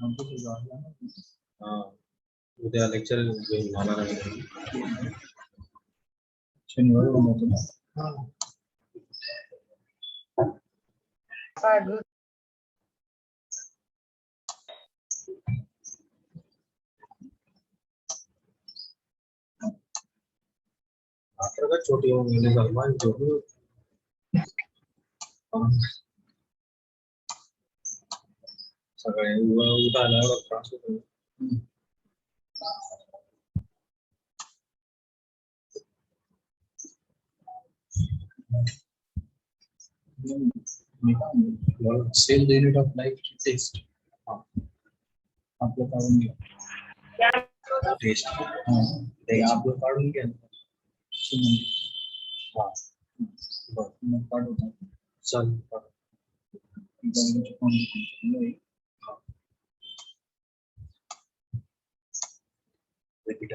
हमको तो जाना है। हाँ उद्या लेक्चर माना रहेगा शनिवार को मौका ना। अगर छोटी हो मैंने सलमान जो भी सगळे उठायला त्रास होतो cell the unit of life test आप लोग काढून घ्या टेस्ट ते आप लोग काढून घ्या हाँ मग काढून चल रिपीट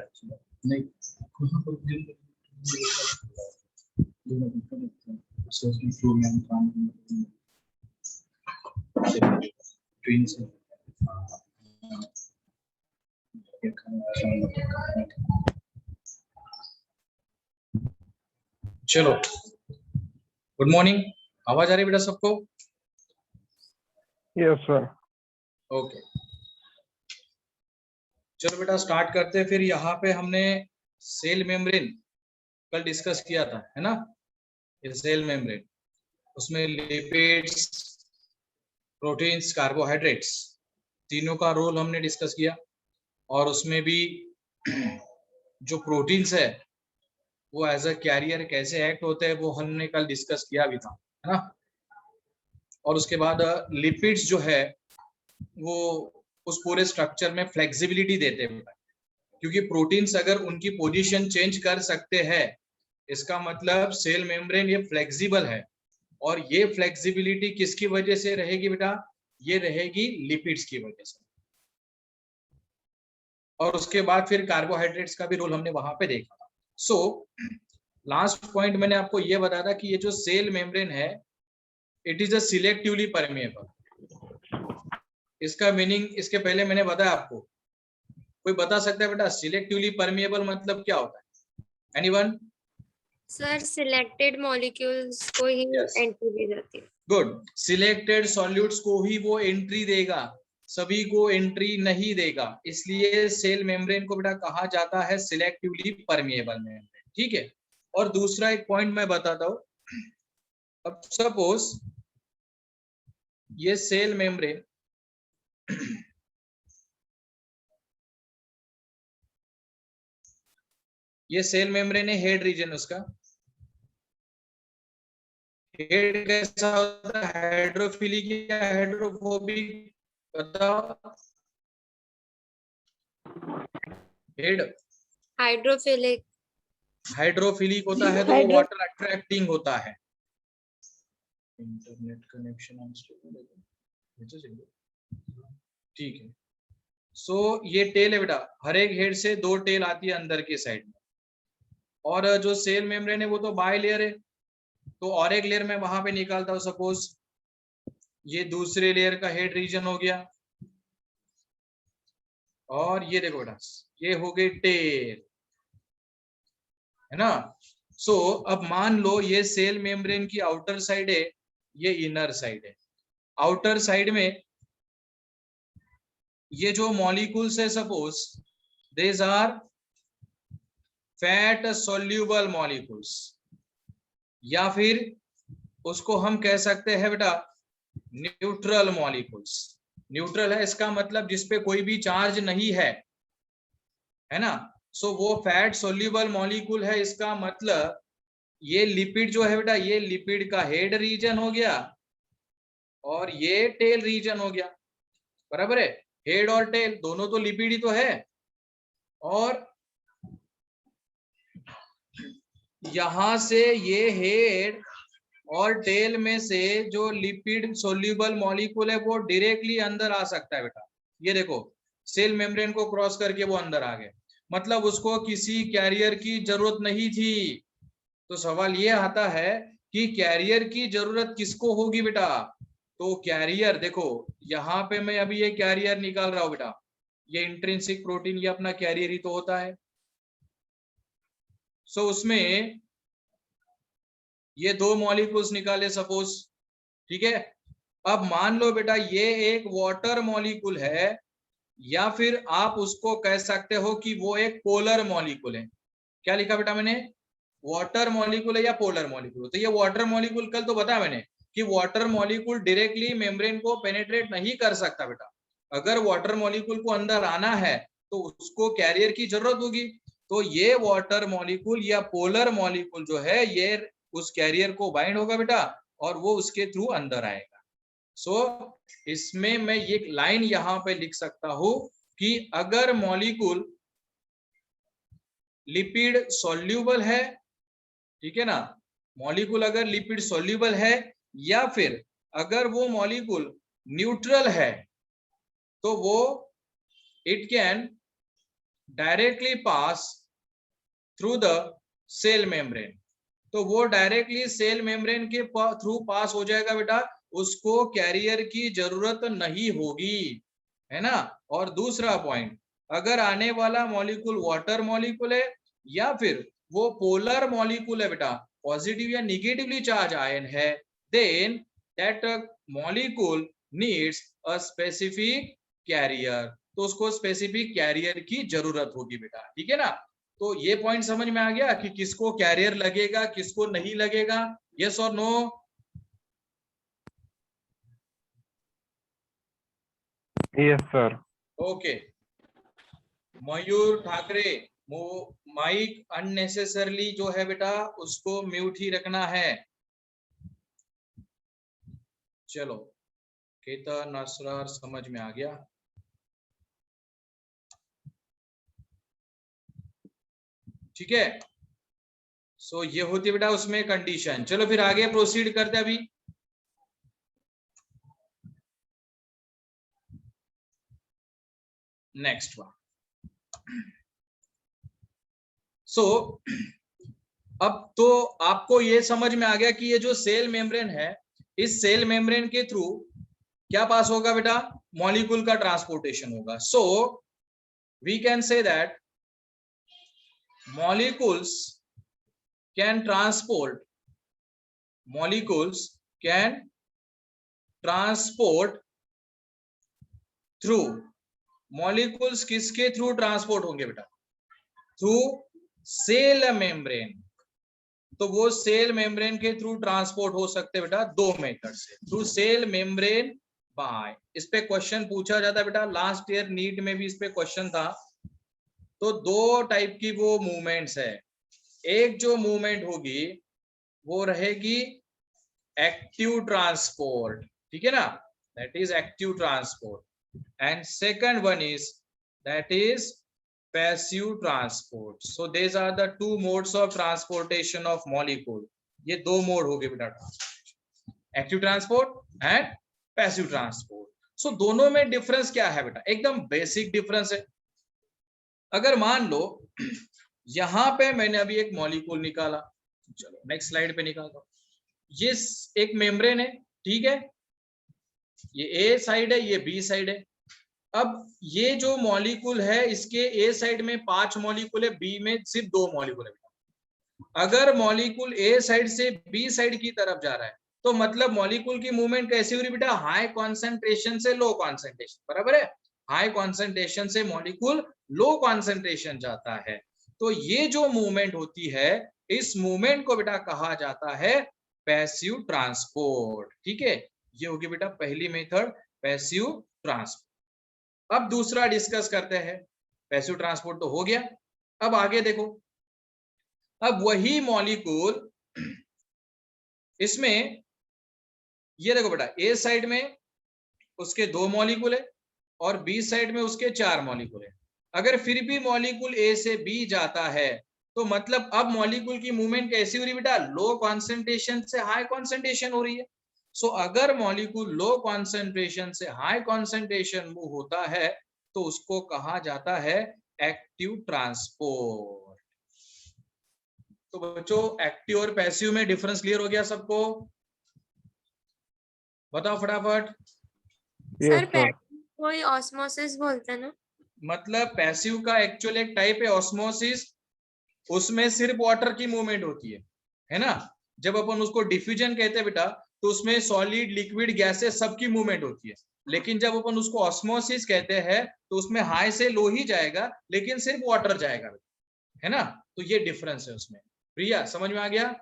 नहीं ट्विंस चलो गुड मॉर्निंग। आवाज आ रही बेटा सबको? Yes sir. ओके चलो बेटा स्टार्ट करते हैं। फिर यहाँ पे हमने सेल मेम्ब्रेन कल डिस्कस किया था, है ना? ये सेल मेम्ब्रेन, उसमें लिपिड्स, प्रोटीन्स, कार्बोहाइड्रेट्स तीनों का रोल हमने डिस्कस किया। और उसमें भी जो प्रोटीन्स है वो एज अ कैरियर कैसे एक्ट होते हैं वो हमने कल डिस्कस किया भी था, है ना? और उसके बाद लिपिड्स जो है वो उस पूरे स्ट्रक्चर में फ्लेक्सिबिलिटी देते हैं, क्योंकि प्रोटीन्स अगर उनकी पोजीशन चेंज कर सकते हैं इसका मतलब सेल मेम्ब्रेन ये फ्लेक्सिबल है। और ये फ्लेक्सिबिलिटी किसकी वजह से रहेगी बेटा? ये रहेगी लिपिड्स की वजह से। और उसके बाद फिर कार्बोहाइड्रेट्स का भी रोल हमने वहां पे देखा था। सो लास्ट पॉइंट मैंने आपको ये बताया था कि ये जो सेल मेम्ब्रेन है it is a selectively permeable. इसका मीनिंग इसके पहले मैंने बताया आपको, कोई बता सकता है बेटा सिलेक्टिवली परमेएबल मतलब क्या होता है? एनीवन? सर सिलेक्टेड मॉलिक्यूल्स को ही एंट्री दी जाती है। गुड, सिलेक्टेड सॉल्यूट्स को ही वो एंट्री देगा, सभी को एंट्री नहीं देगा। इसलिए सेल मेम्ब्रेन को बेटा कहा जाता है सिलेक्टिवली परमेएबल मेम्ब्रेन, ठीक है? और दूसरा एक पॉइंट मैं बताता हूं। अब सपोज ये सेल मेम्ब्रेन ये सेल मेम्ब्रेन है, हेड रीजन उसका। हेड कैसा होता है? हाइड्रोफिलिक या हाइड्रोफोबिक बताओ? Head hydrophilic. हाइड्रोफिलिक होता है तो वो वाटर अट्रैक्टिंग होता है। इंटरनेट कनेक्शन ठीक है। सो ये टेल है बेटा, हर एक हेड से दो टेल आती है अंदर की साइड में। और जो सेल मेम्ब्रेन है वो तो बाय लेयर है, तो और एक लेयर में वहां पे निकालता हूं। सपोज ये दूसरे लेयर का हेड रीजन हो गया, और ये देखो बेटा ये हो गई टेल, है ना? सो अब मान लो ये सेल मेम्ब्रेन की आउटर साइड है, ये इनर साइड है। आउटर साइड में ये जो मॉलिक्यूल्स है suppose these are fat soluble molecules, या फिर उसको हम कह सकते हैं बेटा न्यूट्रल मॉलिक्यूल्स। न्यूट्रल है इसका मतलब जिसपे कोई भी चार्ज नहीं है ना? सो वो फैट सोल्यूबल मॉलिक्यूल है, इसका मतलब ये लिपिड जो है बेटा ये लिपिड का हेड रीजन हो गया और ये टेल रीजन हो गया, बराबर है? हेड और टेल दोनों तो लिपिड ही तो है। और यहां से ये हेड और टेल में से जो लिपिड सोल्यूबल मॉलिक्यूल है वो डायरेक्टली अंदर आ सकता है बेटा। ये देखो सेल मेम्ब्रेन को क्रॉस करके वो अंदर आ गए, मतलब उसको किसी कैरियर की जरूरत नहीं थी। तो सवाल ये आता है कि कैरियर की जरूरत किसको होगी बेटा? तो कैरियर देखो, यहाँ पे मैं अभी ये कैरियर निकाल रहा हूं बेटा, ये इंट्रिंसिक प्रोटीन ये अपना कैरियर ही तो होता है। सो उसमें ये 2 मॉलिक्यूल्स निकाले सपोज, ठीक है। अब मान लो बेटा ये एक वाटर मॉलिक्यूल है, या फिर आप उसको कह सकते हो कि वो एक पोलर मॉलिक्यूल है। क्या लिखा बेटा मैंने, वाटर मॉलिक्यूल है या पोलर मॉलिक्यूल। तो ये वाटर मॉलिक्यूल कल तो बताया मैंने कि वाटर मॉलिक्यूल डायरेक्टली मेम्ब्रेन को पेनिट्रेट नहीं कर सकता बेटा। अगर वाटर मॉलिक्यूल को अंदर आना है तो उसको कैरियर की जरूरत होगी। तो ये वाटर मॉलिक्यूल या पोलर मॉलिक्यूल जो है ये उस कैरियर को बाइंड होगा बेटा और वो उसके थ्रू अंदर आएगा। सो इसमें मैं ये लाइन यहां पे लिख सकता हूं कि अगर मॉलिक्यूल लिपिड सॉल्यूबल है, ठीक है ना, मॉलिक्यूल अगर लिपिड सॉल्यूबल है या फिर अगर वो मॉलिक्यूल न्यूट्रल है तो वो it can directly pass through the cell membrane. तो वो डायरेक्टली सेल मेम्ब्रेन के थ्रू पास हो जाएगा बेटा, उसको कैरियर की जरूरत नहीं होगी, है ना। और दूसरा पॉइंट, अगर आने वाला मॉलिक्यूल वाटर मॉलिक्यूल है या फिर वो पोलर मॉलिक्यूल है बेटा, पॉजिटिव या निगेटिवली चार्ज आयन है, then that molecule needs a specific carrier. तो उसको स्पेसिफिक कैरियर की जरूरत होगी बेटा, ठीक है ना। तो ये पॉइंट समझ में आ गया कि किसको कैरियर लगेगा किसको नहीं लगेगा, यस और नो। Yes sir. ओके, मयूर ठाकरे, माइक अननेसेसरली जो है बेटा उसको म्यूट ही रखना है। चलो, केतन असरार समझ में आ गया। ठीक है, सो ये होती है बेटा उसमें कंडीशन। चलो फिर आगे प्रोसीड करते अभी। Next one. सो अब तो आपको ये समझ में आ गया कि ये जो सेल मेम्ब्रेन है, इस सेल मेम्ब्रेन के थ्रू क्या पास होगा बेटा, मॉलिक्यूल का ट्रांसपोर्टेशन होगा। So we can say that molecules can transport through, molecules किसके थ्रू ट्रांसपोर्ट होंगे बेटा, थ्रू सेल मेम्ब्रेन। तो वो सेल मेम्ब्रेन के थ्रू ट्रांसपोर्ट हो सकते बेटा दो मेथड से, थ्रू सेल मेम्ब्रेन बाय। इस पे क्वेश्चन पूछा जाता है बेटा, लास्ट ईयर नीट में भी इस पे क्वेश्चन था। तो दो टाइप की वो मूवमेंट्स है, एक जो मूवमेंट होगी वो रहेगी एक्टिव ट्रांसपोर्ट, ठीक है ना, that is active transport, and second one is that is passive transport. So these are the two modes of transportation of molecule. ये दो मोड हो गए बेटा transport, active transport and passive transport. So दोनों में डिफरेंस क्या है बेटा, एकदम बेसिक डिफरेंस है। अगर मान लो यहां पे मैंने अभी एक मॉलिक्यूल निकाला, चलो नेक्स्ट स्लाइड पे निकालता हूं। ये एक मेम्ब्रेन है, ठीक है, ये ए साइड है ये बी साइड है। अब ये जो मॉलिक्यूल है इसके ए साइड में 5 मॉलिक्यूल है, बी में सिर्फ 2 मॉलिक्यूल है। अगर मॉलिक्यूल ए साइड से बी साइड की तरफ जा रहा है तो मतलब मॉलिक्यूल की मूवमेंट कैसी हो रही बेटा, हाई कॉन्सेंट्रेशन से लो कॉन्सेंट्रेशन, बराबर है। हाई कॉन्सेंट्रेशन से मॉलिक्यूल लो कॉन्सेंट्रेशन जाता है। तो ये जो मूवमेंट होती है इस मूवमेंट को बेटा कहा जाता है पैसिव ट्रांसपोर्ट, ठीक है। ये होगी बेटा पहली मेथड, पैसिव ट्रांसपोर्ट। अब दूसरा डिस्कस करते हैं। पैसिव ट्रांसपोर्ट तो हो गया, अब आगे देखो। अब वही मॉलिक्यूल इसमें ये देखो बेटा, ए साइड में उसके 2 मॉलिक्यूल है और बी साइड में उसके 4 मॉलिक्यूल है। अगर फिर भी मॉलिक्यूल ए से बी जाता है तो मतलब अब मॉलिक्यूल की मूवमेंट कैसी हो रही है बेटा, लो कॉन्सेंट्रेशन से हाई कॉन्सेंट्रेशन हो रही है। सो अगर मॉलिक्यूल लो कॉन्सेंट्रेशन से हाई कॉन्सेंट्रेशन मूव होता है तो उसको कहा जाता है एक्टिव ट्रांसपोर्ट। तो बच्चों एक्टिव और पैसिव में डिफरेंस क्लियर हो गया सबको, बताओ फटाफट। Sir Yes, sir. कोई ऑस्मोसिस बोलते हैं ना? मतलब पैसिव का एक्चुअल एक टाइप है ऑस्मोसिस, उसमें सिर्फ वाटर की मूवमेंट होती है ना। जब अपन उसको डिफ्यूजन कहते हैं बेटा, तो उसमें सॉलिड, लिक्विड, गैसेस सबकी मूवमेंट होती है। लेकिन जब अपन उसको ऑस्मोसिस कहते हैं तो उसमें हाई से लो ही जाएगा, लेकिन सिर्फ वाटर जाएगा, है ना। तो ये डिफरेंस है उसमें। प्रिया समझ में आ गया?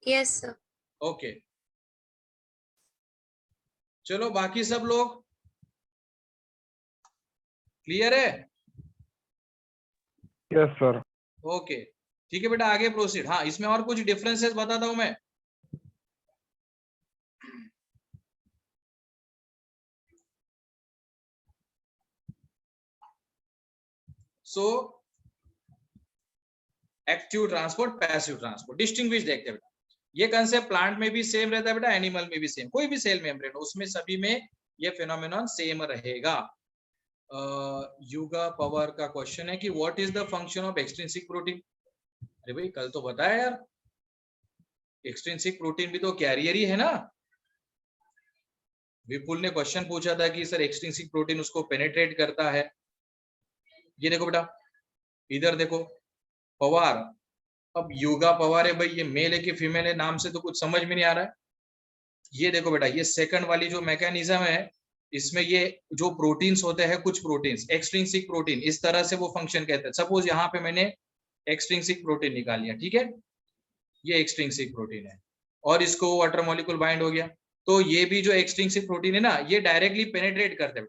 Yes sir. ओके, चलो बाकी सब लोग क्लियर है? Yes, sir. ओके ठीक है बेटा, आगे प्रोसीड। हाँ, इसमें और कुछ डिफरेंसेस बताता हूं मैं। सो active transport, passive transport, distinguish देखते हैं बेटा। ये कंसेप्ट प्लांट में भी सेम रहता है बेटा, एनिमल में भी सेम, कोई भी सेल मेम्ब्रेन उसमें सभी में ये फिनोमेनन सेम रहेगा। युगा पवार का क्वेश्चन है कि what is the function of extrinsic protein. अरे भाई कल तो बताया यार, एक्सट्रिंसिक प्रोटीन भी तो कैरियर ही है ना। विपुल ने क्वेश्चन पूछा था कि सर एक्सट्रिंसिक प्रोटीन उसको पेनिट्रेट करता है। ये देखो बेटा, इधर देखो पवार। अब युगा पवार है भाई, ये मेल है कि फीमेल है, नाम से तो कुछ समझ में नहीं आ रहा है। ये देखो बेटा, ये सेकंड वाली जो मैकेनिज्म है, इसमें ये जो प्रोटीन्स होते हैं, कुछ प्रोटीन्स एक्सट्रिंसिक प्रोटीन, इस तरह से वो फंक्शन कहते हैं। सपोज यहाँ पे मैंने एक्सट्रिंसिक प्रोटीन निकाल लिया, ठीक है, ये एक्सट्रिंसिक प्रोटीन है और इसको वाटर मॉलिक्यूल बाइंड हो गया। तो ये भी जो एक्सट्रिंसिक प्रोटीन है ना, ये डायरेक्टली पेनिट्रेट करते हैं।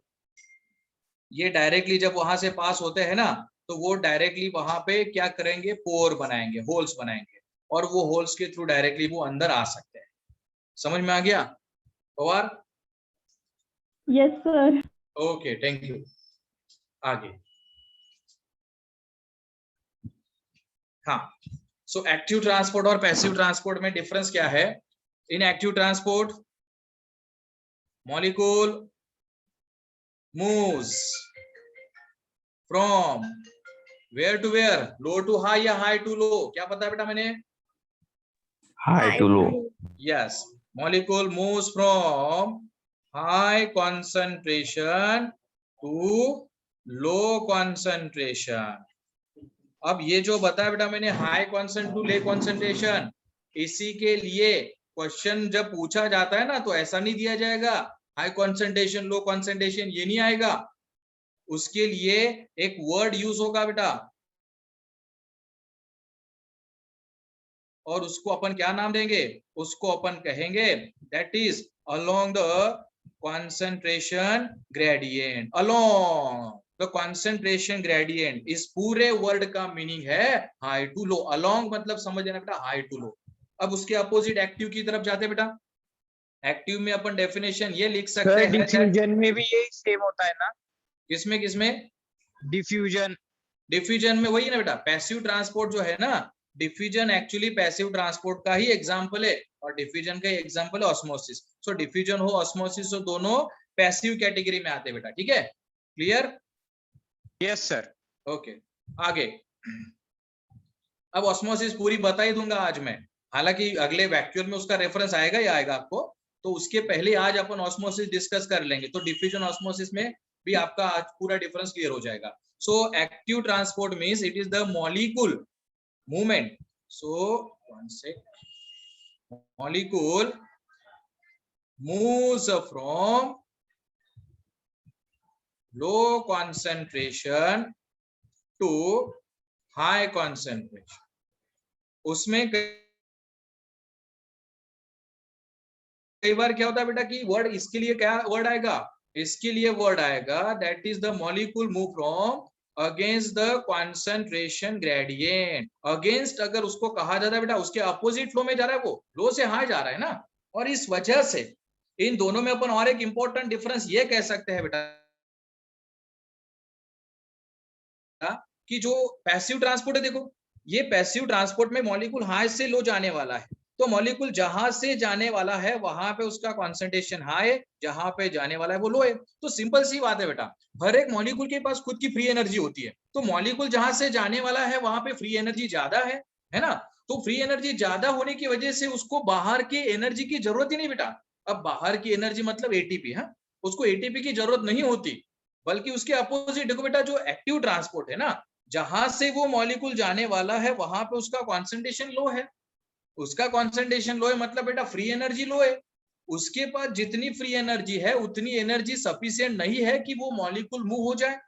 ये डायरेक्टली जब वहां से पास होते हैं ना, तो वो डायरेक्टली वहां पे क्या करेंगे, पोर बनाएंगे, होल्स बनाएंगे, और वो होल्स के थ्रू डायरेक्टली वो अंदर आ सकते हैं। समझ में आ गया Pawar? Yes sir. Okay thank you. आगे, हाँ, सो एक्टिव ट्रांसपोर्ट और पैसिव ट्रांसपोर्ट में डिफरेंस क्या है? In active transport molecule moves from where to where, low to high या हाई टू लो? क्या पता है बेटा मैंने? High to low. Yes, molecule moves from high concentration to low concentration. अब ये जो बताया बेटा मैंने, high concentration to low concentration, इसी के लिए क्वेश्चन जब पूछा जाता है ना, तो ऐसा नहीं दिया जाएगा हाई कॉन्सेंट्रेशन लो कॉन्सेंट्रेशन, ये नहीं आएगा। उसके लिए एक वर्ड यूज होगा बेटा, और उसको अपन क्या नाम देंगे? उसको अपन कहेंगे that is along the concentration gradient. Along the concentration gradient, इस पूरे वर्ड का मीनिंग है हाई टू लो। अलोंग मतलब समझ लेना बेटा, हाई टू लो। अब उसके अपोजिट एक्टिव की तरफ जाते बेटा। एक्टिव में अपन डेफिनेशन ये लिख सकते हैं, डिफ्यूजन में भी यही सेम होता है ना? किसमें किसमें? डिफ्यूजन, डिफ्यूजन में वही ना बेटा, पैसिव ट्रांसपोर्ट जो है ना, डिफ्यूजन एक्चुअली पैसिव ट्रांसपोर्ट का ही एग्जांपल है, और डिफ्यूजन का एग्जांपल है ऑस्मोसिस। सो डिफ्यूजन हो ऑस्मोसिस हो, दोनों पैसिव कैटेगरी में आते हैं बेटा, ठीक है, क्लियर? Yes sir. ओके आगे, अब ऑस्मोसिस पूरी बता ही दूंगा आज मैं, हालांकि अगले वैक्यूअल में उसका रेफरेंस आएगा ही आएगा आपको, तो उसके पहले आज अपन ऑस्मोसिस डिस्कस कर लेंगे। तो डिफ्यूजन ऑस्मोसिस में भी आपका आज पूरा डिफरेंस क्लियर हो जाएगा। सो active transport means it is the molecule movement. So one sec, molecule moves from low concentration to high concentration. उसमें कई बार क्या होता है बेटा कि वर्ड, इसके लिए क्या वर्ड आएगा? इसके लिए वर्ड आएगा that is the molecule move from against the concentration gradient. Against अगर उसको कहा जाता है बेटा, उसके अपोजिट फ्लो में जा रहा है, वो लो से हाई जा रहा है ना। और इस वजह से इन दोनों में अपन और एक इंपॉर्टेंट डिफरेंस ये कह सकते हैं बेटा कि जो पैसिव ट्रांसपोर्ट है, देखो ये पैसिव ट्रांसपोर्ट में मॉलिक्यूल हाई से लो जाने वाला है, तो मॉलिक्यूल जहां से जाने वाला है वहां पे उसका कॉन्सेंट्रेशन हाई, जहां पे जाने वाला है वो लो है। तो सिंपल सी बात है बेटा, हर एक मॉलिक्यूल के पास खुद की फ्री एनर्जी होती है, तो मॉलिक्यूल जहां से जाने वाला है वहां पे फ्री एनर्जी ज्यादा है ना। तो फ्री एनर्जी ज्यादा होने की वजह से उसको बाहर की एनर्जी की जरूरत ही नहीं बेटा। अब बाहर की एनर्जी मतलब एटीपी, हाँ, उसको एटीपी की जरूरत नहीं होती, बल्कि उसके अपोजिट देखो बेटा, जो एक्टिव ट्रांसपोर्ट है ना, जहां से वो मॉलिक्यूल जाने वाला है वहां पे उसका कॉन्सेंट्रेशन लो है, उसका कॉन्सेंट्रेशन लो है, मतलब बेटा फ्री एनर्जी लो है। उसके पास जितनी फ्री एनर्जी है उतनी एनर्जी सफिशिएंट नहीं है कि वो मॉलिक्यूल मूव हो जाए।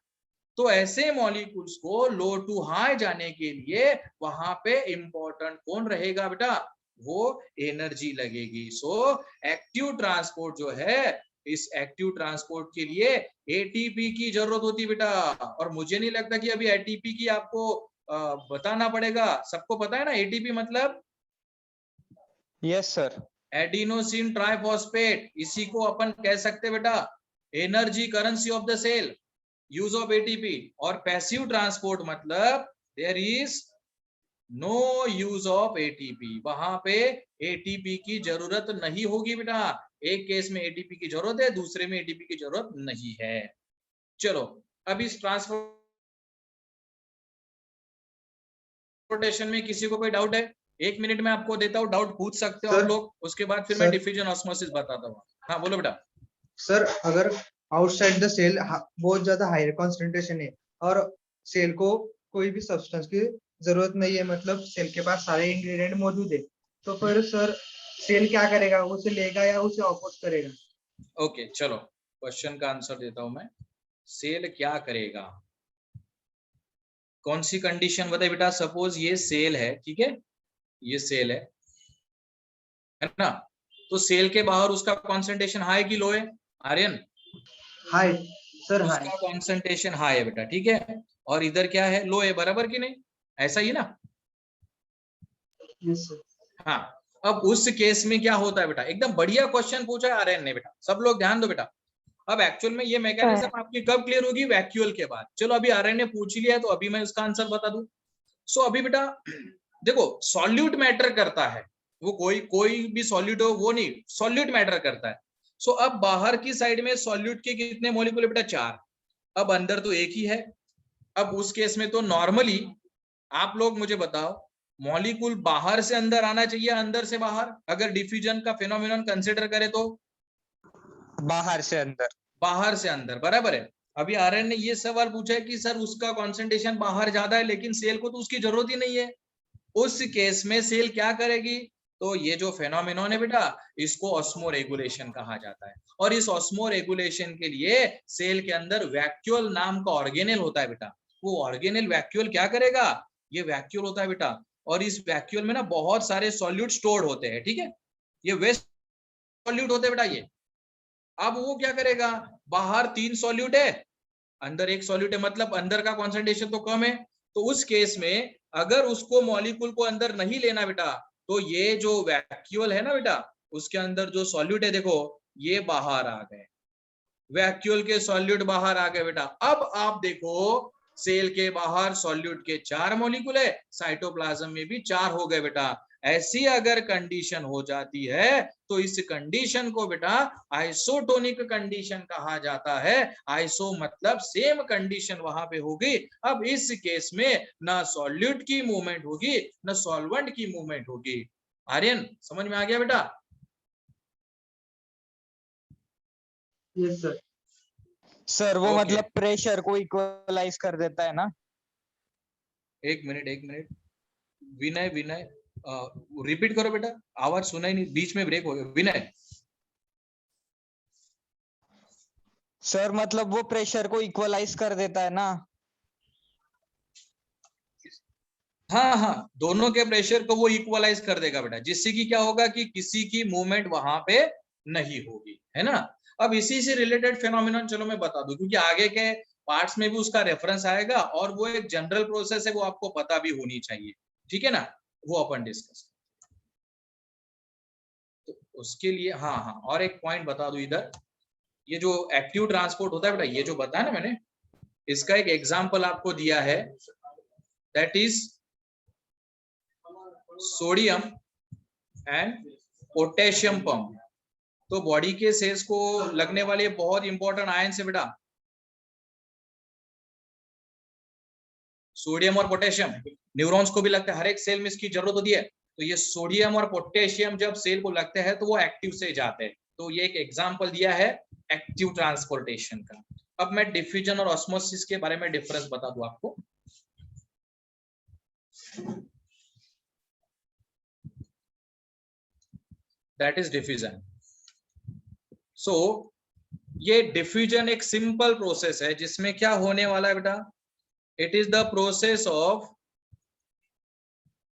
तो ऐसे मॉलिक्यूल्स को लो टू हाई जाने के लिए वहां पे इंपॉर्टेंट कौन रहेगा बेटा, वो एनर्जी लगेगी। सो एक्टिव ट्रांसपोर्ट जो है, इस एक्टिव ट्रांसपोर्ट के लिए एटीपी की जरूरत होती है बेटा। और मुझे नहीं लगता कि अभी एटीपी की आपको बताना पड़ेगा, सबको पता है ना एटीपी मतलब यस सर। एडिनोसिन ट्राइफॉस्फेट, इसी को अपन कह सकते बेटा energy currency of the cell, use of ATP. और पैसिव ट्रांसपोर्ट मतलब there is no use of ATP, वहां पे एटीपी की जरूरत नहीं होगी बेटा। एक केस में एटीपी की जरूरत है, दूसरे में एटीपी की जरूरत नहीं है। चलो अब इस ट्रांसपोर्टेशन में किसी को कोई डाउट है? 1 मिनट में आपको देता हूँ, डाउट पूछ सकते हो आप लोग, उसके बाद फिर मैं डिफ्यूजन ऑस्मोसिस बताता हूँ। हाँ बोलो बेटा। सर अगर आउटसाइड द सेल बहुत ज्यादा हायर कॉन्सेंट्रेशन है और सेल को कोई भी सब्सटेंस की जरूरत नहीं है, मतलब सेल के पास सारे इंग्रेडिएंट मौजूद है, तो फिर सर सेल क्या करेगा, उसे लेगा या उसे ऑपोज करेगा? ओके चलो क्वेश्चन का आंसर देता हूं मैं। सेल क्या करेगा, कौन सी कंडीशन बताइए बेटा। सपोज ये सेल है, ठीक है, ये सेल है ना, तो सेल के बाहर उसका कॉन्सेंट्रेशन हाई की लो है आर्यन? High sir, high. उसका कॉन्सेंट्रेशन हाई है बेटा, ठीक है, और इधर क्या है, लो है, बराबर की नहीं, ऐसा ही ना? Yes sir. हाँ, अब उस केस में क्या होता है बेटा, एकदम बढ़िया क्वेश्चन पूछा है आर्यन ने बेटा, सब लोग ध्यान दो बेटा। अब एक्चुअल में ये मैकेनिज्म आपकी कब क्लियर होगी, वैक्यूअल के बाद। चलो अभी आर्यन ने पूछ लिया है तो अभी मैं उसका आंसर बता दूं। सो अभी बेटा देखो, सॉल्यूट मैटर करता है, वो कोई भी सॉल्यूट हो वो नहीं, सॉल्यूट मैटर करता है। सो अब बाहर की साइड में सॉल्यूट के कितने मॉलिक्यूल है बेटा, 4। अब अंदर तो एक ही है। अब उस केस में तो नॉर्मली आप लोग मुझे बताओ, मॉलिक्यूल बाहर से अंदर आना चाहिए, अंदर से बाहर, अगर डिफ्यूजन का फिनोमिनन कंसिडर करें तो बाहर से अंदर। बाहर से अंदर, बराबर है। अभी आर्यन ने ये सवाल पूछा है कि सर उसका कॉन्सेंट्रेशन बाहर ज्यादा है लेकिन सेल को तो उसकी जरूरत ही नहीं है, उस केस में सेल क्या करेगी? तो ये जो फेनोमेनन है बेटा, इसको ऑस्मो रेगुलेशन कहा जाता है। और इस ऑस्मो रेगुलेशन के लिए सेल के अंदर वैक्यूअल नाम का ऑर्गेनेल होता है बेटा। वो ऑर्गेनेल वैक्यूअल क्या करेगा, ये वैक्यूअल होता है बेटा, और इस वैक्यूअल में ना बहुत सारे सॉल्यूट स्टोर्ड होते हैं, ठीक है, ये वेस्ट सॉल्यूट होते हैं बेटा ये। अब वो क्या करेगा, बाहर 3 सॉल्यूट है, अंदर 1 सॉल्यूट है, मतलब अंदर का कॉन्सेंट्रेशन तो कम है। तो उस केस में अगर उसको मॉलिक्यूल को अंदर नहीं लेना बेटा, तो ये जो वैक्यूअल है ना बेटा, उसके अंदर जो सॉल्यूट है देखो, ये बाहर आ गए, वैक्यूअल के सॉल्यूट बाहर आ गए बेटा। अब आप देखो सेल के बाहर सॉल्यूट के 4 मॉलिक्यूल है, साइटोप्लाज्म में भी 4 हो गए बेटा। ऐसी अगर कंडीशन हो जाती है तो इस कंडीशन को बेटा आइसोटोनिक कंडीशन कहा जाता है। आइसो मतलब सेम कंडीशन वहां पे होगी। अब इस केस में ना सॉल्यूट की मूवमेंट होगी ना सॉल्वेंट की मूवमेंट होगी। आर्यन समझ में आ गया बेटा? Yes sir. सर वो Okay. मतलब प्रेशर को इक्वलाइज कर देता है ना? एक मिनट विनय रिपीट करो बेटा, आवाज सुनाई नहीं, बीच में ब्रेक हो गया। विनय, सर मतलब वो प्रेशर को इक्वलाइज कर देता है ना? हाँ, दोनों के प्रेशर को वो इक्वलाइज कर देगा बेटा, जिससे कि क्या होगा कि किसी की मूवमेंट वहां पे नहीं होगी, है ना। अब इसी से रिलेटेड फेनोमेनन चलो मैं बता दूं, क्योंकि आगे के पार्ट्स में भी उसका रेफरेंस आएगा और वो एक जनरल प्रोसेस है, वो आपको पता भी होनी चाहिए, ठीक है ना, वो अपन डिस्कस। तो उसके लिए हाँ और एक पॉइंट बता दूं इधर, ये जो एक्टिव ट्रांसपोर्ट होता है बेटा, ये जो बताया ना मैंने, इसका एक एग्जांपल आपको दिया है, that is sodium and potassium pump. तो बॉडी के सेल्स को लगने वाले बहुत इंपॉर्टेंट आयन है बेटा, सोडियम और पोटेशियम। न्यूरॉन्स को भी लगता है, हर एक सेल में इसकी जरूरत होती है। तो ये सोडियम और पोटेशियम जब सेल को लगते हैं तो वो एक्टिव से जाते हैं। तो ये एक एग्जांपल दिया है एक्टिव ट्रांसपोर्टेशन का। अब मैं डिफ्यूजन और ऑस्मोसिस के बारे में डिफरेंस बता दूं आपको। That is diffusion. सो ये डिफ्यूजन एक सिंपल प्रोसेस है जिसमें क्या होने वाला है बेटा, it is the process of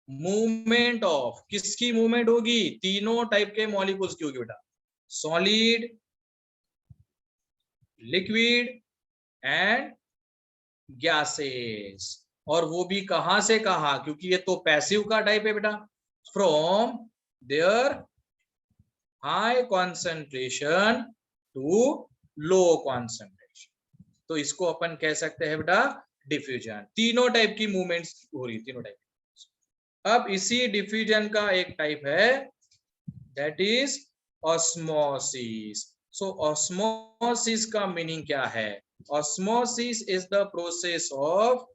movement of, किसकी मूवमेंट होगी, तीनों टाइप के मॉलिक्यूल्स की होगी बेटा, सॉलिड, लिक्विड एंड गैसेस। और वो भी कहां से कहा, क्योंकि ये तो पैसिव का टाइप है बेटा, from there high concentration to low concentration. तो इसको अपन कह सकते हैं बेटा डिफ्यूजन। तीनों टाइप की मूवमेंट्स हो रही, तीनों टाइप। अब इसी डिफ्यूजन का एक टाइप है that is osmosis. So osmosis का मीनिंग क्या है? Osmosis is the process of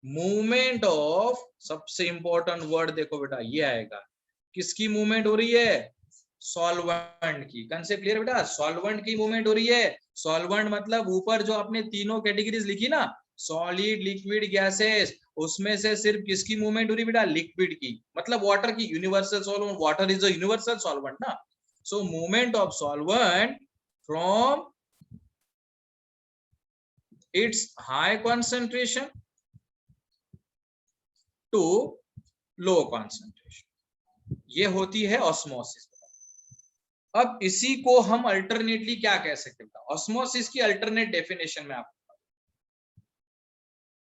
movement of, सबसे इंपॉर्टेंट वर्ड देखो बेटा ये आएगा, किसकी मूवमेंट हो रही है, सॉल्वेंट की। कंसेप्ट क्लियर बेटा, सॉल्वेंट की मूवमेंट हो रही है। सॉल्वेंट मतलब ऊपर जो आपने तीनों कैटेगरीज लिखी ना, सॉलिड, लिक्विड, गैसेस, उसमें से सिर्फ किसकी मूवमेंट हो रही बेटा, लिक्विड की, मतलब वाटर की। Universal solvent, water is a universal solvent ना। So movement of solvent from its high concentration to low concentration, ये होती है ऑस्मोसिस। अब इसी को हम अल्टरनेटली क्या कह सकते हैं, ऑस्मोसिस की अल्टरनेट डेफिनेशन में आपको,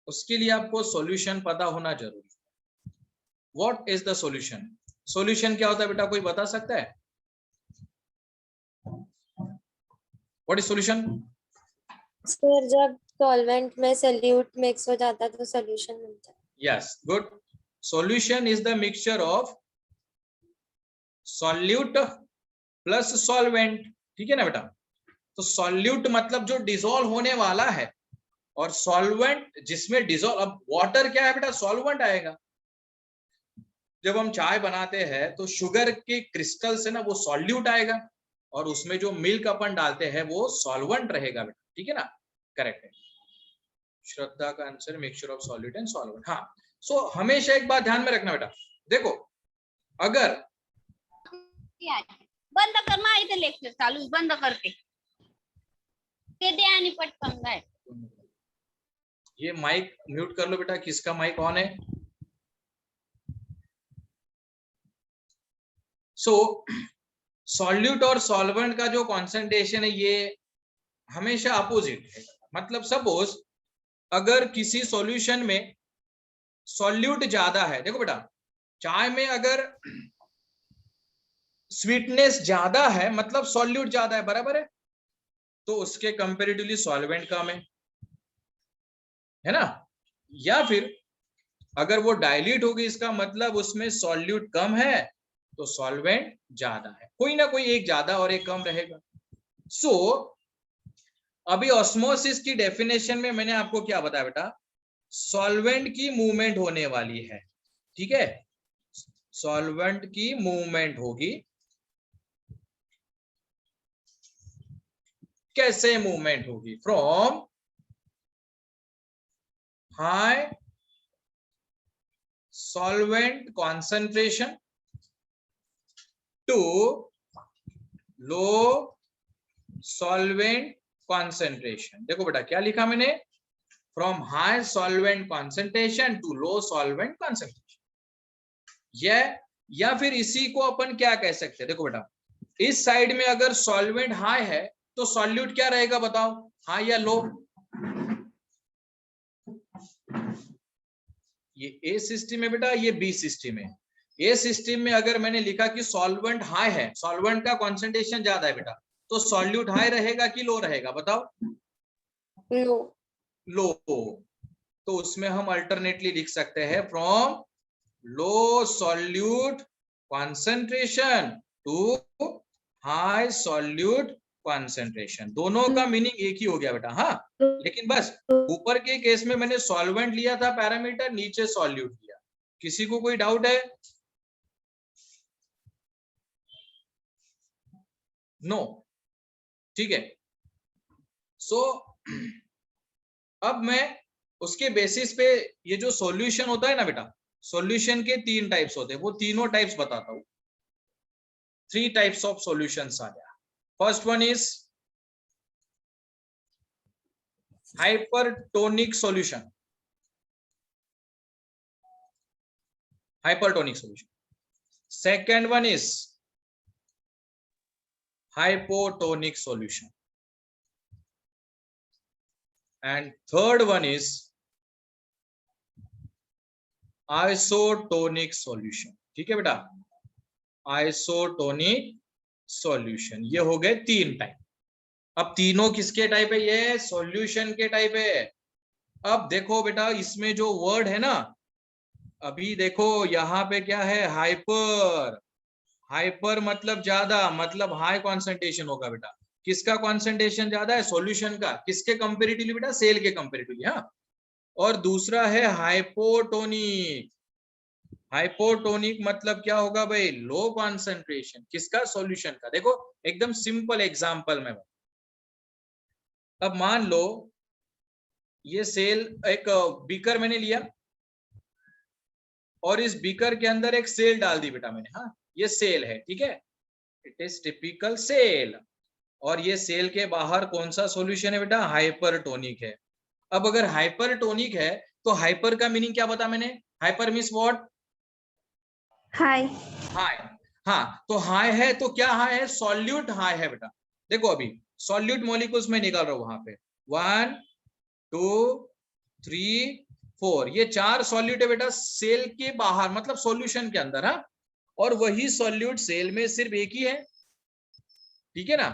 उसके लिए आपको सॉल्यूशन पता होना जरूरी है। What is the solution? Solution क्या होता है बेटा, कोई बता सकता है? What is solution? सर जब सॉल्वेंट में सोल्यूट मिक्स हो जाता है तो सॉल्यूशन मिलता है। Yes, good. Solution is the mixture of solute plus solvent, ठीक है ना बेटा। तो सॉल्यूट मतलब जो डिसॉल्व होने वाला है, और सॉल्वेंट जिसमें डिसॉल्व, अब वाटर क्या है बेटा, सॉल्वेंट आएगा। जब हम चाय बनाते हैं तो शुगर के क्रिस्टल से ना वो सॉल्यूट आएगा, और उसमें जो मिल्क अपन डालते हैं वो सॉल्वेंट रहेगा बेटा, ठीक है ना, करेक्ट है। श्रद्धा का answer mixture of solute and solvent. हाँ, सो हमेशा एक बात ध्यान में रखना बेटा, देखो अगर बंद कर, मा इथे लेक्चर चालू, बंद करते ते दे आणि पटकन गाय। ये माइक म्यूट कर लो बेटा, किसका माइक ऑन है? सो सॉल्यूट और सॉल्वेंट का जो कॉन्सेंट्रेशन है ये हमेशा अपोजिट है। मतलब सपोज अगर किसी सॉल्यूशन में सॉल्यूट ज्यादा है, देखो बेटा चाय में अगर स्वीटनेस ज्यादा है मतलब सॉल्यूट ज्यादा है, बराबर है, तो उसके कंपेरेटिवली सॉल्वेंट कम है ना। या फिर अगर वो डाइल्यूट होगी, इसका मतलब उसमें सॉल्यूट कम है तो सॉल्वेंट ज्यादा है, कोई ना कोई एक ज्यादा और एक कम रहेगा। सो अभी ऑस्मोसिस की डेफिनेशन में मैंने आपको क्या बताया बेटा, सॉल्वेंट की मूवमेंट होने वाली है, ठीक है, सॉल्वेंट की मूवमेंट होगी। कैसे मूवमेंट होगी? From high solvent concentration to low solvent concentration. देखो बेटा क्या लिखा मैंने, from high solvent concentration to low solvent concentration. या फिर इसी को अपन क्या कह सकते हैं, देखो बेटा इस साइड में अगर सॉल्वेंट हाई है तो सॉल्यूट क्या रहेगा बताओ, हाई या लो? ये ए सिस्टम है बेटा, ये बी सिस्टम है। ए सिस्टम में अगर मैंने लिखा कि सॉल्वेंट हाई है, सॉल्वेंट का कॉन्सेंट्रेशन ज्यादा है बेटा, तो सॉल्यूट हाई रहेगा कि लो रहेगा बताओ? लो। लो। तो उसमें हम अल्टरनेटली लिख सकते हैं from low solute concentration to high solute concentration. दोनों का मीनिंग एक ही हो गया बेटा। हाँ, लेकिन बस ऊपर के केस में मैंने सॉल्वेंट लिया था पैरामीटर, नीचे सॉल्यूट लिया। किसी को कोई डाउट है? नो, ठीक है। सो अब मैं उसके बेसिस पे, ये जो सॉल्यूशन होता है ना बेटा, सॉल्यूशन के 3 टाइप्स होते हैं, वो तीनों टाइप्स बताता हूं। 3 टाइप्स ऑफ सॉल्यूशंस आ गया। First one is hypertonic solution, hypertonic solution. Second one is hypotonic solution, and third one is isotonic solution। ठीक है बेटा, isotonic solution, ये हो गए 3 टाइप। अब तीनों किसके टाइप है? ये सॉल्यूशन के टाइप है। अब देखो बेटा, इसमें जो वर्ड है ना, अभी देखो यहाँ पे क्या है, हाइपर। हाइपर मतलब ज्यादा, मतलब हाई कॉन्सेंट्रेशन होगा बेटा। किसका कॉन्सेंट्रेशन ज्यादा है? सॉल्यूशन का। किसके कंपेरेटिवली बेटा? सेल के कंपेरेटिवली। हाँ, और दूसरा है हाइपोटोनिक। हाइपोटोनिक मतलब क्या होगा भाई? Low concentration. किसका? सॉल्यूशन का। देखो एकदम सिंपल एग्जांपल में, अब मान लो ये सेल, एक बीकर मैंने लिया और इस बीकर के अंदर एक सेल डाल दी बेटा मैंने। हाँ, ये सेल है, ठीक है, इट इज टिपिकल सेल। और ये सेल के बाहर कौन सा सॉल्यूशन है बेटा? हाइपरटोनिक है। अब अगर हाइपरटोनिक है तो हाइपर का मीनिंग क्या बता मैंने? Hyper means what? High. High. हाँ, तो हाई है तो क्या हाई है? सॉल्यूट हाई है बेटा। देखो अभी सॉल्यूट मॉलिक्यूल्स में निकाल रहा हूं, वहां पे 1 2 3 4, ये 4 सॉल्यूट है बेटा सेल के बाहर, मतलब सॉल्यूशन के अंदर। हाँ, और वही सॉल्यूट सेल में सिर्फ एक ही है, ठीक है ना।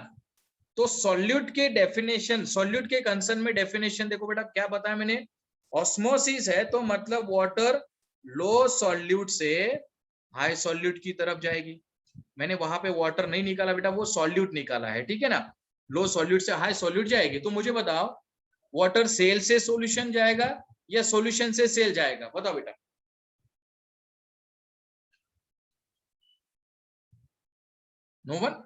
तो सॉल्यूट के डेफिनेशन, सॉल्यूट के कंसर्न में डेफिनेशन देखो बेटा, क्या बताया मैंने? ऑस्मोसिस है तो मतलब वाटर लो सॉल्यूट से हाई सॉल्यूट की तरफ जाएगी। मैंने वहां पे वाटर नहीं निकाला बेटा, वो सॉल्यूट निकाला है, ठीक है ना। लो सॉल्यूट से हाई सॉल्यूट जाएगी। तो मुझे बताओ, वाटर सेल से सॉल्यूशन जाएगा या सॉल्यूशन से सेल जाएगा? बताओ बेटा। No one?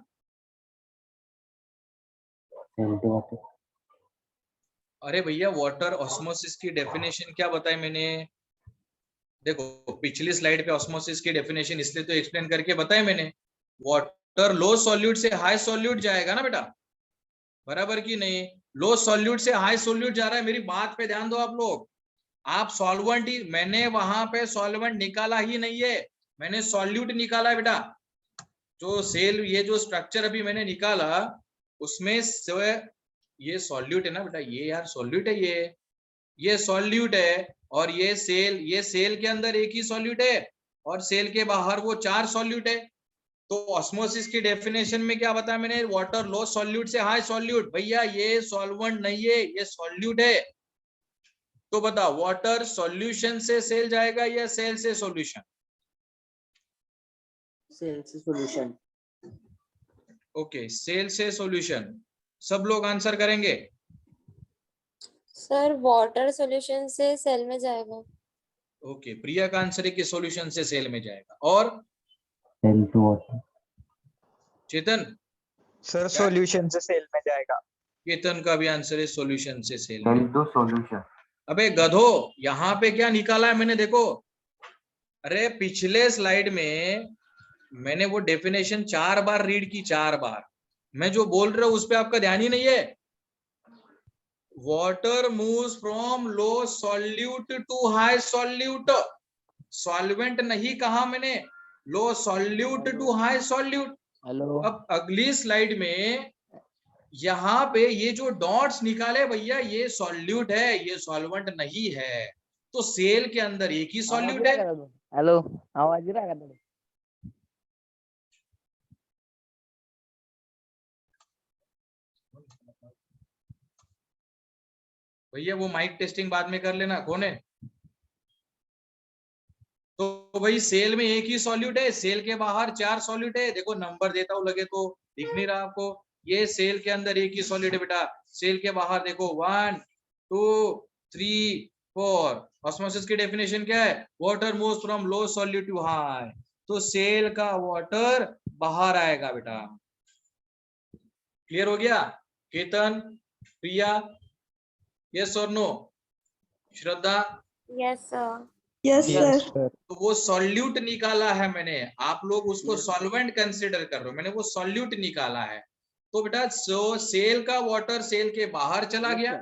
अरे भैया, वाटर ऑस्मोसिस की डेफिनेशन क्या बताई मैंने? देखो पिछली स्लाइड पे ऑस्मोसिस की डेफिनेशन इसलिए तो एक्सप्लेन करके बताई मैंने, वाटर लो सॉल्यूट से हाई सॉल्यूट जाएगा ना बेटा, बराबर की नहीं? लो सॉल्यूट से हाई सॉल्यूट जा रहा है। मेरी बात पे ध्यान दो आप लोग। आप सॉल्वेंट ही, मैंने वहां पे सॉल्वेंट निकाला ही नहीं है, मैंने सॉल्यूट निकाला है बेटा। जो सेल, ये जो स्ट्रक्चर अभी मैंने निकाला उसमें ये सॉल्यूट है ना बेटा, ये यार सॉल्यूट है, ये सॉल्यूट है। और ये सेल के अंदर एक ही सॉल्यूट है और सेल के बाहर वो 4 सॉल्यूट है। तो ऑस्मोसिस की डेफिनेशन में क्या बताया मैंने? वाटर लो सॉल्यूट से हाई सॉल्यूट। भैया ये सॉल्वेंट नहीं है, ये सॉल्यूट है। तो बताओ, वाटर सॉल्यूशन से सेल जाएगा या सेल से सॉल्यूशन? सेल से सॉल्यूशन। ओके, सेल से सॉल्यूशन। सब लोग आंसर करेंगे? सर वाटर सॉल्यूशन से सेल में जाएगा। ओके, प्रिया का आंसर है कि सॉल्यूशन से सेल में जाएगा। और cell to water. Chetan? Sir solution से सेल में जाएगा। चेतन का भी आंसर है सॉल्यूशन से सेल सेल में। To solution. अबे गधो, यहाँ पे क्या निकाला है मैंने? देखो, अरे पिछले स्लाइड में मैंने वो डेफिनेशन 4 बार रीड की, 4 बार। मैं जो बोल रहा हूं उस पे आपका ध्यान ही नहीं है। Water moves from low solute to high solute. Solvent नहीं कहा मैंने, low solute to high solute. Hello. अब अगली स्लाइड में यहाँ पे ये जो डॉट्स निकाले भैया, ये सॉल्यूट है, ये सॉल्वेंट नहीं है। तो सेल के अंदर एक ही सॉल्यूट है। हेलो, आवाज ही रहा था। भैया वो माइक टेस्टिंग बाद में कर लेना, कौन है? तो भाई सेल में एक ही सॉल्यूट है, सेल के बाहर 4 सॉल्यूट है। देखो नंबर देता हूं, लगे तो दिख नहीं रहा आपको? ये सेल के अंदर एक ही सॉल्यूट है बेटा, सेल के बाहर देखो 1 2 3 4। ऑस्मोसिस की डेफिनेशन क्या है? Water moves from low solute to high. तो सेल का वाटर बाहर आएगा बेटा। क्लियर हो गया? केतन, प्रिया, यस और no? Shraddha? Yes sir. Yes, Yes. sir. तो वो सॉल्यूट निकाला है मैंने, आप लोग उसको सॉल्वेंट कंसिडर कर रहे हो, मैंने वो सॉल्यूट निकाला है। तो बेटा सेल का वाटर सेल के बाहर चला गया।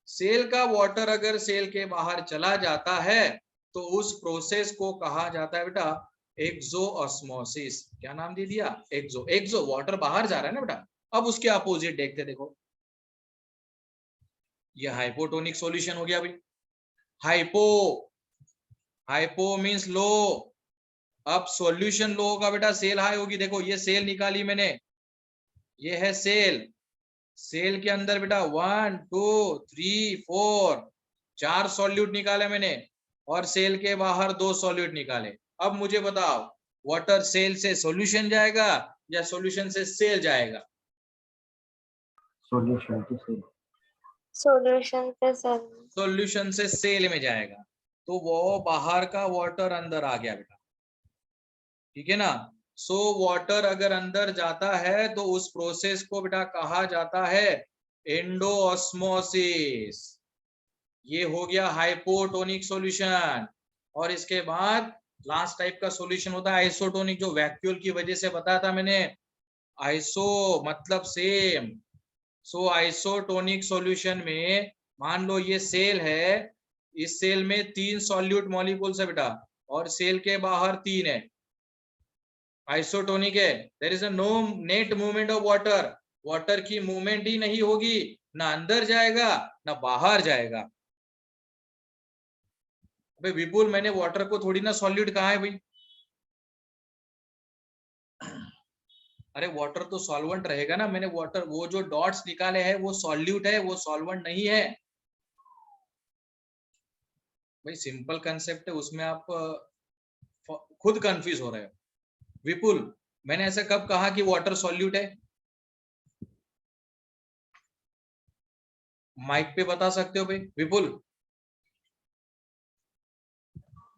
सेल का वाटर अगर सेल के बाहर चला जाता है तो उस प्रोसेस को कहा जाता है बेटा एक्सोऑस्मोसिस। क्या नाम दे दिया? एक्सो वाटर बाहर जा रहा है ना बेटा। अब उसके अपोजिट देखते, देखो ये हाइपोटोनिक सॉल्यूशन हो गया भाई। हाइपो मींस लो। अब सॉल्यूशन लो होगा बेटा, सेल हाई होगी। देखो ये सेल निकाली मैंने, ये है सेल। सेल के अंदर बेटा 1 2 3 4 4 सॉल्यूट निकाले मैंने, और सेल के बाहर 2 सॉल्यूट निकाले। अब मुझे बताओ वाटर सेल से सॉल्यूशन जाएगा या सॉल्यूशन से सेल जाएगा? Solution to say. सॉल्यूशन से सर। सॉल्यूशन से सेल में जाएगा। तो वो बाहर का वाटर अंदर आ गया बेटा, ठीक है ना। सो वाटर अगर अंदर जाता है तो उस प्रोसेस को बेटा कहा जाता है एंडोऑस्मोसिस। ये हो गया हाइपोटोनिक सॉल्यूशन। और इसके बाद लास्ट टाइप का सॉल्यूशन होता है आइसोटोनिक, जो वैक्यूल की वजह से बताया था मैंने। आइसो मतलब सेम। सो आइसोटोनिक सॉल्यूशन में मान लो ये सेल है, इस सेल में 3 सॉल्यूट मॉलिक्यूल्स है बेटा, और सेल के बाहर 3 है। आइसोटोनिक है, there is no net movement of water. Water की मूवमेंट ही नहीं होगी, ना अंदर जाएगा ना बाहर जाएगा। अबे विपुल, मैंने वाटर को थोड़ी ना सॉल्यूट कहा है भाई। अरे वाटर तो सॉल्वेंट रहेगा ना। मैंने वाटर, वो जो डॉट्स निकाले हैं वो सॉल्यूट है, वो सॉल्वेंट नहीं है भाई। सिंपल कंसेप्ट है, उसमें आप खुद कंफ्यूज हो रहे हो। विपुल, मैंने ऐसा कब कहा कि वाटर सॉल्यूट है? माइक पे बता सकते हो भाई विपुल?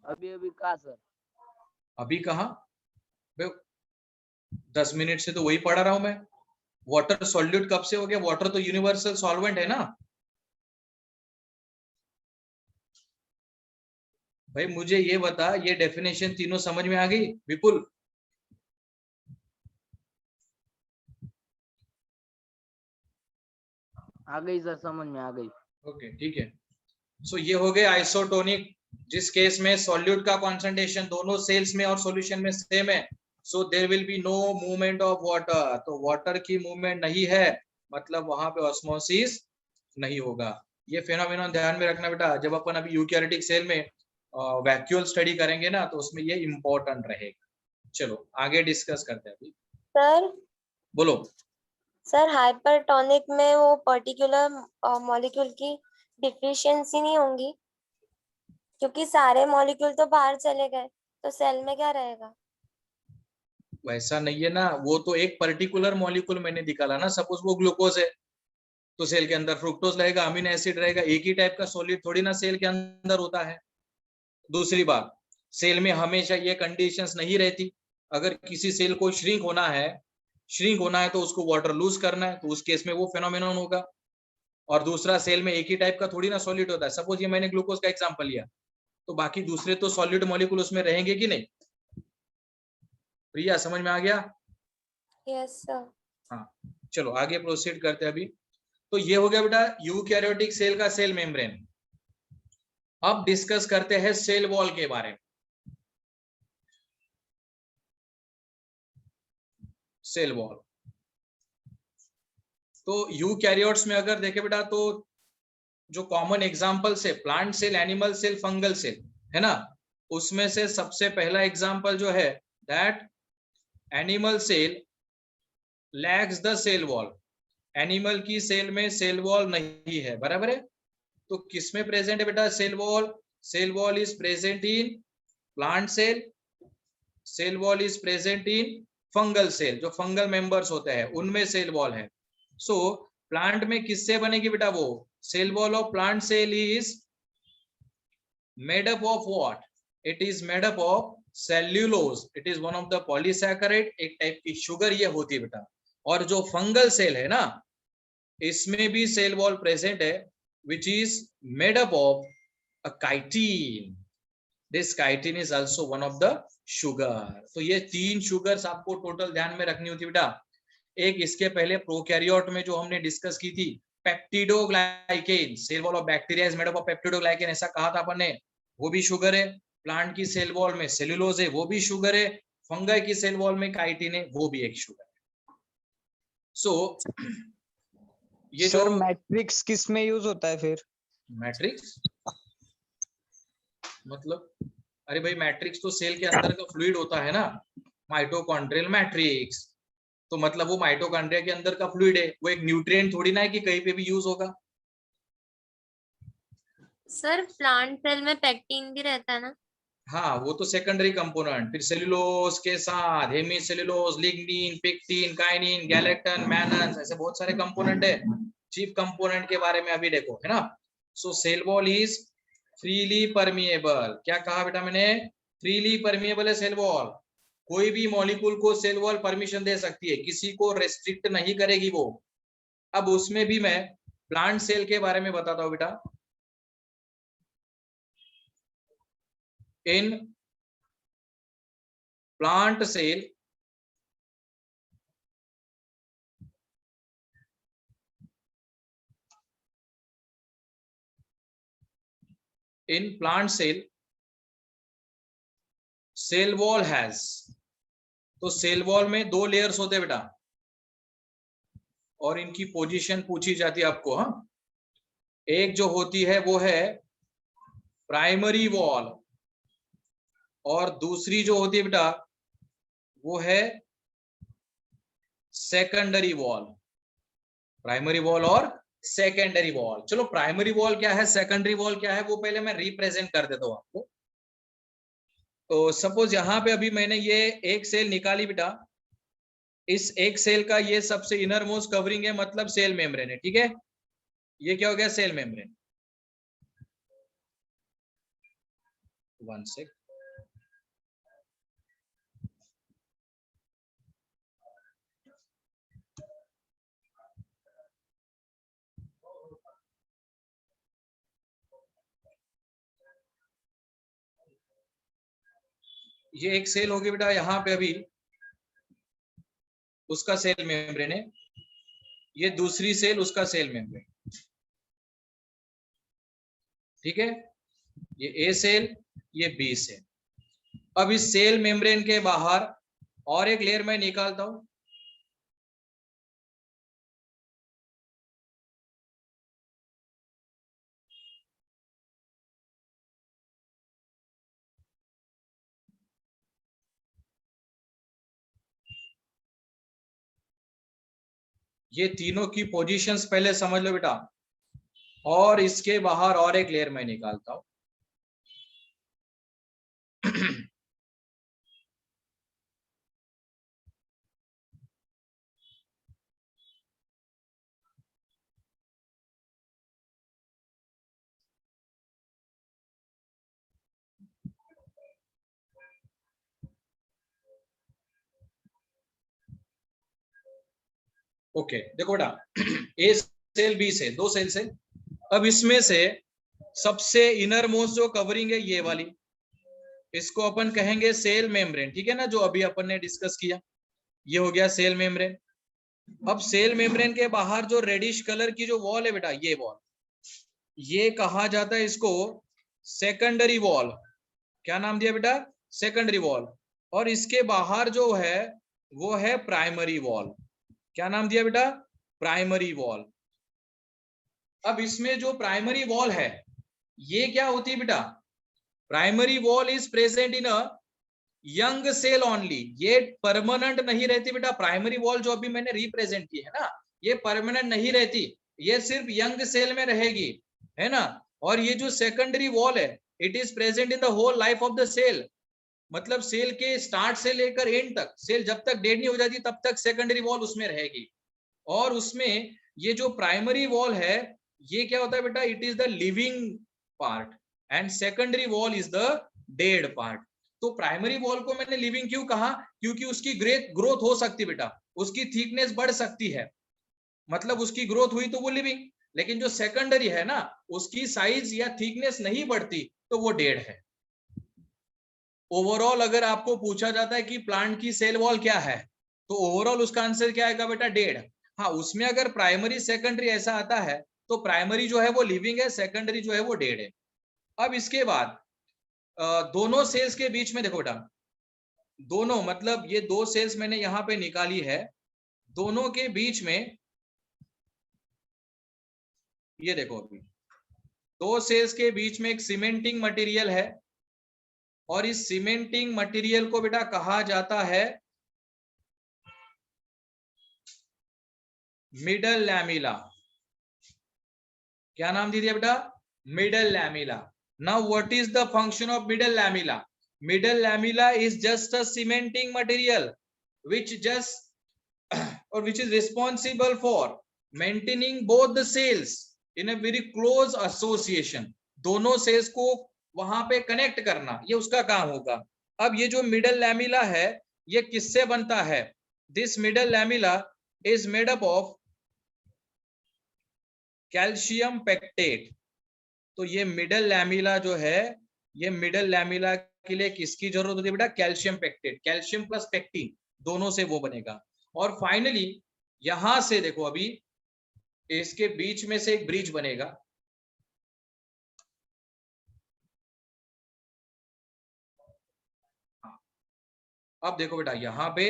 अभी कहा सर? अभी कहा? 10 मिनट से तो वही पढ़ा रहा हूं मैं। वाटर सॉल्यूट कब से हो गया? वाटर तो यूनिवर्सल सॉल्वेंट है ना भाई। मुझे ये बता, ये डेफिनेशन तीनों समझ में आ गई विपुल? आ गई सर, समझ में आ गई। ओके ठीक है। सो ये हो गए आइसोटोनिक, जिस केस में सॉल्यूट का कॉन्सेंट्रेशन दोनों सेल्स में और सॉल्यूशन में सेम है। So there will be no movement of water. तो वाटर की मूवमेंट नहीं है, मतलब वहां पे ऑस्मोसिस नहीं होगा। ये फेनोमेनन ध्यान में रखना बेटा। जब अपन अभी यूकैरियोटिक सेल में वैक्यूल स्टडी करेंगे ना, तो उसमें ये इंपॉर्टेंट रहेगा। चलो आगे डिस्कस करते हैं अभी। सर बोलो। सर हाइपरटोनिक में वो पर्टिकुलर मॉलिक्यूल की डिफिशियंसी नहीं होंगी, क्योंकि सारे मॉलिक्यूल तो बाहर चले गए, तो सेल में क्या रहेगा? वैसा नहीं है ना, वो तो एक पर्टिकुलर मॉलिक्यूल मैंने निकाला ना। सपोज वो ग्लूकोज है तो सेल के अंदर फ्रुक्टोज रहेगा, अमीनो एसिड रहेगा। एक ही टाइप का सॉलिड थोड़ी ना सेल के अंदर होता है। दूसरी बात, सेल में हमेशा ये कंडीशंस नहीं रहती। अगर किसी सेल को श्रिंक होना है तो उसको वाटर लूज करना है, तो उस केस में वो फेनोमेनन होगा। और दूसरा, सेल में एक ही टाइप का थोड़ी ना सॉलिड होता है। सपोज ये मैंने ग्लूकोज का एग्जांपल लिया, तो बाकी दूसरे तो सॉलिड मॉलिक्यूल उसमें रहेंगे कि नहीं? प्रिया समझ में आ गया? Yes sir. हाँ चलो आगे प्रोसीड करते हैं अभी। तो ये हो गया बेटा यूकैरियोटिक सेल का सेल मेम्ब्रेन। अब डिस्कस करते हैं सेल वॉल के बारे में। सेल वॉल तो यूकैरियोट्स में अगर देखे बेटा, तो जो कॉमन एग्जांपल्स है plant cell, animal cell, fungal cell, है ना। उसमें से सबसे पहला एग्जांपल जो है that animal cell lacks the cell wall. Animal की सेल में सेल वॉल नहीं है, बराबर है। तो किसमें प्रेजेंट है बेटा cell wall? Cell wall is present in plant cell, cell wall is present in fungal cell. जो फंगल मेंबर्स होते हैं उनमें सेल वॉल है। सो प्लांट में किससे बनेगी बेटा वो? Cell wall of plant cell is made up of what? It is made up of cellulose. It is one of the polysaccharide. एक टाइप की शुगर ये होती है बेटा. और जो फंगल सेल है ना, इसमें भी सेल वॉल प्रेजेंट है, which is made up of a chitin. This chitin is also one of the sugar. तो ये 3 शुगर्स आपको टोटल ध्यान में रखनी होती है बेटा. एक इसके पहले प्रोकैरियोट में जो हमने डिस्कस की थी, peptidoglycan. Cell wall of bacteria is made up of peptidoglycan, ऐसा कहा था अपन ने, वो भी शुगर है. प्लांट की सेल वॉल में सेलुलोज है, वो भी शुगर है. फंगाई की सेल वॉल में काइटिन है, वो भी एक शुगर है. सो ये जो सर मैट्रिक्स किस में यूज होता है फिर? मैट्रिक्स मतलब, अरे भाई मैट्रिक्स तो सेल के अंदर का फ्लूइड होता है ना, माइटोकॉन्ड्रियल मैट्रिक्स. तो मतलब वो माइटोकॉन्ड्रिया के अंदर का फ्लूइड है, वो एक न्यूट्रिएंट थोड़ी ना है कि कहीं पे भी यूज होगा. सर प्लांट सेल में पेक्टिन भी रहता है ना? हाँ, वो तो सेकेंडरी कंपोनेंट. फिर सेलुलोज के साथ हेमीसेलुलोज, लिग्निन, पेक्टिन, काइनिन, गैलेक्टन, मैनन्स, ऐसे बहुत सारे कंपोनेंट है. चीफ कंपोनेंट के बारे में अभी देखो, है ना. So cell wall is freely permeable. क्या कहा बेटा मैंने? फ्रीली परमिएबल है सेल वॉल. कोई भी मॉलिक्यूल को सेल वॉल परमिशन दे सकती है, किसी को रेस्ट्रिक्ट नहीं करेगी वो. अब उसमें भी मैं प्लांट सेल के बारे में बताता हूं बेटा. In plant cell cell wall has, तो सेल वॉल में 2 लेयर्स होते हैं बेटा, और इनकी पोजीशन पूछी जाती है आपको. हाँ, एक जो होती है वो है प्राइमरी वॉल, और दूसरी जो होती है बेटा वो है सेकेंडरी वॉल. प्राइमरी वॉल और सेकेंडरी वॉल. चलो प्राइमरी वॉल क्या है, सेकेंडरी वॉल क्या है, वो पहले मैं रिप्रेजेंट कर देता हूं आपको. तो सपोज यहां पे अभी मैंने ये एक सेल निकाली बेटा. इस एक सेल का ये सबसे इनर मोस्ट कवरिंग है, मतलब सेल मेम्ब्रेन है. ठीक है, ये क्या हो गया? Cell membrane. 1 सेकंड. ये एक सेल होगी बेटा, यहाँ पे अभी उसका सेल मेम्ब्रेन है. ये दूसरी सेल, उसका सेल मेम्ब्रेन. ठीक है, ये ए सेल, ये बी सेल. अब इस सेल मेम्ब्रेन के बाहर और एक लेयर मैं निकालता हूं. ये तीनों की पोजीशंस पहले समझ लो बेटा, और इसके बाहर और एक लेयर मैं निकालता हूं. ओके, देखो बेटा, ए सेल, बी से 2 सेल से. अब इसमें से सबसे इनर मोस्ट जो कवरिंग है ये वाली, इसको अपन कहेंगे सेल मेम्ब्रेन. ठीक है ना, जो अभी अपन ने डिस्कस किया, ये हो गया सेल मेम्ब्रेन. अब सेल मेम्ब्रेन के बाहर जो रेडिश कलर की जो वॉल है बेटा, ये वॉल, ये कहा जाता है इसको सेकेंडरी वॉल. क्या नाम दिया बेटा? Secondary wall. और इसके बाहर जो है वो है प्राइमरी वॉल. क्या नाम दिया बेटा? Primary wall. अब इसमें जो प्राइमरी वॉल है ये क्या होती है बेटा? Primary wall is present in a young cell only. ये परमानेंट नहीं रहती बेटा. प्राइमरी वॉल जो अभी मैंने रिप्रेजेंट की है ना, ये परमानेंट नहीं रहती, ये सिर्फ यंग सेल में रहेगी, है ना. और ये जो सेकेंडरी वॉल है, it is present in the whole life of the cell. मतलब सेल के स्टार्ट से लेकर एंड तक, सेल जब तक डेड नहीं हो जाती तब तक सेकेंडरी वॉल उसमें रहेगी. और उसमें ये जो प्राइमरी वॉल है, ये क्या होता है बेटा? It is the living part. And secondary wall is the dead part. तो प्राइमरी वॉल को मैंने लिविंग क्यों कहा? क्योंकि उसकी ग्रोथ हो सकती बेटा, उसकी थिकनेस बढ़ सकती है, मतलब उसकी ग्रोथ हुई तो वो लिविंग। लेकिन जो सेकेंडरी है ना, उसकी साइज या थिकनेस नहीं बढ़ती तो वो डेड है। ओवरऑल अगर आपको पूछा जाता है कि प्लांट की सेल वॉल क्या है, तो ओवरऑल उसका आंसर क्या आएगा बेटा? डेड। हाँ, उसमें अगर प्राइमरी सेकेंडरी ऐसा आता है तो प्राइमरी जो है वो लिविंग है, सेकेंडरी जो है वो डेड है। अब इसके बाद दोनों सेल्स के बीच में देखो बेटा, दोनों मतलब ये दो सेल्स मैंने यहां पे निकाली है, दोनों के बीच में ये देखो, अभी दो सेल्स के बीच में एक सीमेंटिंग मटेरियल है, और इस सीमेंटिंग मटेरियल को बेटा कहा जाता है मिडल लैमिला। क्या नाम दे दिया बेटा? Middle lamella. Now what is the function of middle lamella? Middle lamella is just a cementing material which just or which is responsible for maintaining both the cells in a very close association। दोनों sales को वहां पे connect करना, ये उसका काम होगा। अब ये जो मिडल लैमिला है, ये किससे बनता है? This middle lamella is made up of calcium pectate. तो ये मिडल लैमिला जो है, ये मिडल लैमिला के लिए किसकी जरूरत होती है बेटा? Calcium pectate. Calcium plus pectin दोनों से वो बनेगा। और फाइनली यहां से देखो, अभी इसके बीच में से एक ब्रिज बनेगा। अब देखो बेटा, यहां पे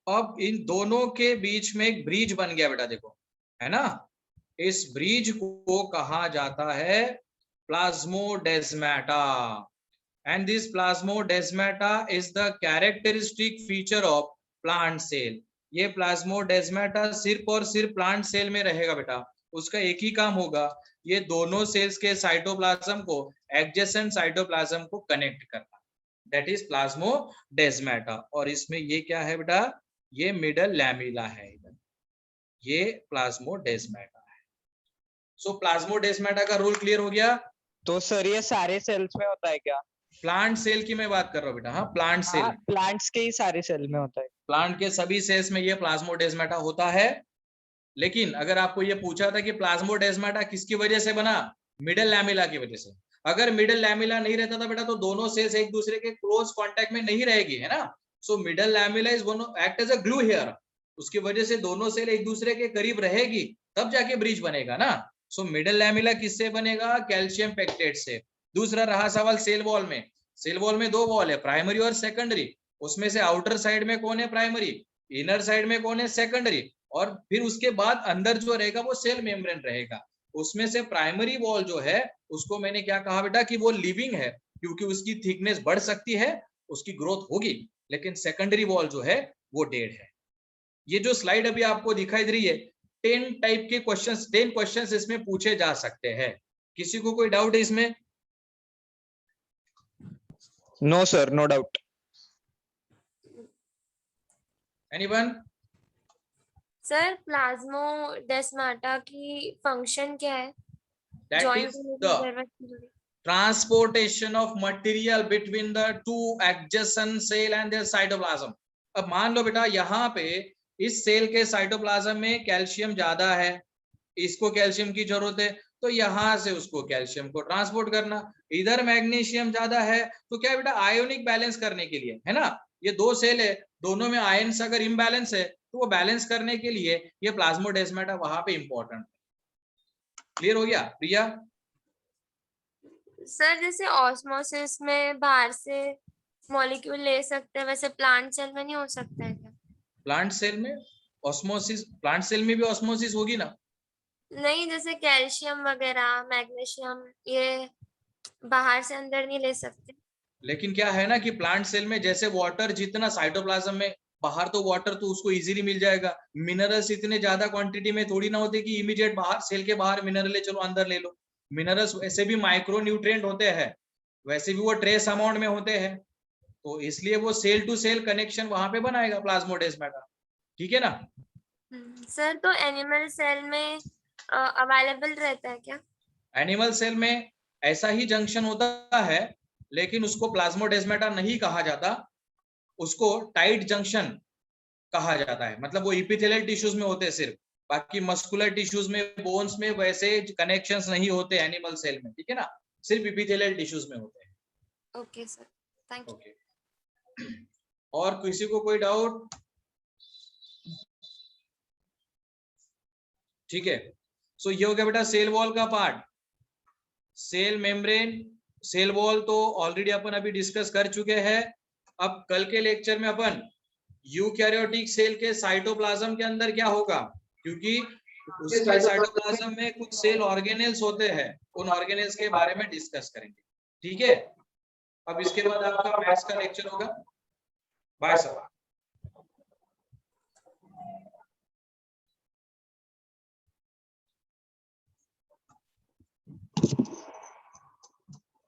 अब इन दोनों के बीच में एक ब्रिज बन गया बेटा, देखो, है ना? इस ब्रिज को कहा जाता है plasmodesmata. And this plasmodesmata is the characteristic feature of plant cell. ये प्लाज्मोडेस्माटा सिर्फ और सिर्फ प्लांट सेल में रहेगा बेटा। उसका एक ही काम होगा, ये दोनों सेल्स के साइटोप्लाज्म को एडजेसेंट साइटोप्लाज्म को कनेक्ट करना, दैट इज प्लाज्मोडेस्माटा। और इसमें ये क्या है बेटा? ये मिडल लैमिला है, इधर ये प्लाज्मोडेस्माटा है। सो प्लाज्मोडेस्माटा का रूल क्लियर हो गया? तो सर ये सारे सेल्स में होता है क्या? प्लांट सेल की मैं बात कर रहा हूँ बेटा। हाँ, प्लांट सेल, प्लांट्स के ही सारे सेल में होता है। प्लांट के सभी सेल्स में ये प्लाज्मोडेस्माटा होता है। लेकिन अगर आपको ये पूछा था कि प्लाज्मोडेस्माटा किसकी वजह से बना? मिडल लैमिला की वजह से। अगर मिडल लैमिला नहीं रहता था बेटा, तो दोनों सेल्स एक दूसरे के क्लोज कांटेक्ट में नहीं रहेगी, है ना? So middle lamella is one act as a glue here. उसकी वजह से दोनों सेल एक दूसरे के करीब रहेगी, तब जाके ब्रिज बनेगा ना। सो मिडल लैमिला किससे बनेगा? कैल्शियम पेक्टेट से। दूसरा रहा सवाल सेल वॉल में। सेल वॉल में दो वॉल है, प्राइमरी और सेकेंडरी। उसमें से आउटर साइड में कौन है? प्राइमरी। इनर साइड में कौन है? सेकेंडरी। और फिर उसके बाद अंदर जो रहेगा वो सेल मेम्ब्रेन रहेगा। उसमें से प्राइमरी वॉल जो है, उसको मैंने क्या कहा बेटा? कि वो लिविंग है, क्योंकि उसकी थिकनेस बढ़ सकती है, उसकी ग्रोथ होगी। लेकिन सेकेंडरी वॉल जो है वो डेड है। ये जो स्लाइड अभी आपको दिखाई दे रही है, 10 टाइप के क्वेश्चंस, 10 क्वेश्चंस इसमें पूछे जा सकते हैं। किसी को कोई डाउट है इसमें? No sir, no doubt. Anyone? Sir plasmodesmata की फंक्शन क्या है? दैट Joint इज करने की द जरूरत नहीं है। Transportation of material between the two adjacent cell and their cytoplasm. अब मान लो बेटा, यहाँ पे इस सेल के साइटोप्लाज्म में कैल्शियम ज्यादा है, इसको कैल्शियम की जरूरत है, तो यहां से उसको कैल्शियम को ट्रांसपोर्ट करना। इधर मैग्नीशियम ज्यादा है, तो क्या बेटा? आयोनिक बैलेंस करने के लिए, है ना? ये दो सेल है, दोनों में आयन्स अगर इम्बैलेंस है, तो वो बैलेंस करने के लिए ये प्लाज्मोडेस्माटा वहां पे इंपॉर्टेंट है। क्लियर हो गया प्रिया? सर जैसे ऑस्मोसिस में बाहर से मॉलिक्यूल ले सकते हैं, वैसे प्लांट सेल में नहीं हो सकता है क्या? प्लांट सेल में ऑस्मोसिस, प्लांट सेल में भी ऑस्मोसिस होगी ना? नहीं, जैसे कैल्शियम वगैरह, मैग्नीशियम, ये बाहर से अंदर नहीं ले सकते? लेकिन क्या है ना कि प्लांट सेल में जैसे वाटर जितना साइटोप्लाज्म में बाहर तो वाटर तो उसको इजीली मिल जाएगा, मिनरल्स इतने ज्यादा क्वांटिटी में थोड़ी ना होते कि इमीडिएट बाहर सेल के बाहर मिनरल है चलो अंदर ले लो। मिनरल्स वैसे भी माइक्रो न्यूट्रिएंट होते हैं, वैसे भी वो ट्रेस अमाउंट में होते हैं, तो इसलिए वो सेल टू सेल कनेक्शन वहां पे बनाएगा प्लाज्मोडेस्माटा। ठीक है ना? सर तो एनिमल सेल में अवेलेबल रहता है क्या? एनिमल सेल में ऐसा ही जंक्शन होता है, लेकिन उसको प्लाज्मोडेस्माटा नहीं कहा जाता, उसको टाइट जंक्शन कहा जाता है। मतलब वो इपिथेलियल टिश्यूज में होते हैं सिर्फ, बाकी मस्कुलर टिश्यूज में, बोन्स में वैसे कनेक्शंस नहीं होते एनिमल सेल में। ठीक है ना? सिर्फ इपिथेलियल टिश्यूज में होते हैं। Okay sir, thank you. Okay, और किसी को कोई डाउट? ठीक है, सो ये हो गया बेटा सेल वॉल का part. Cell membrane, cell wall तो ऑलरेडी अपन अभी डिस्कस कर चुके हैं। अब कल के लेक्चर में अपन यूकैरियोटिक सेल के साइटोप्लाज्म के अंदर क्या होगा, क्योंकि उसके साइटोप्लाज्म में कुछ सेल ऑर्गेनेल्स होते हैं, उन ऑर्गेनेल्स के बारे में डिस्कस करेंगे। ठीक है, अब इसके बाद आपका मैथ्स का लेक्चर होगा। Bye sir.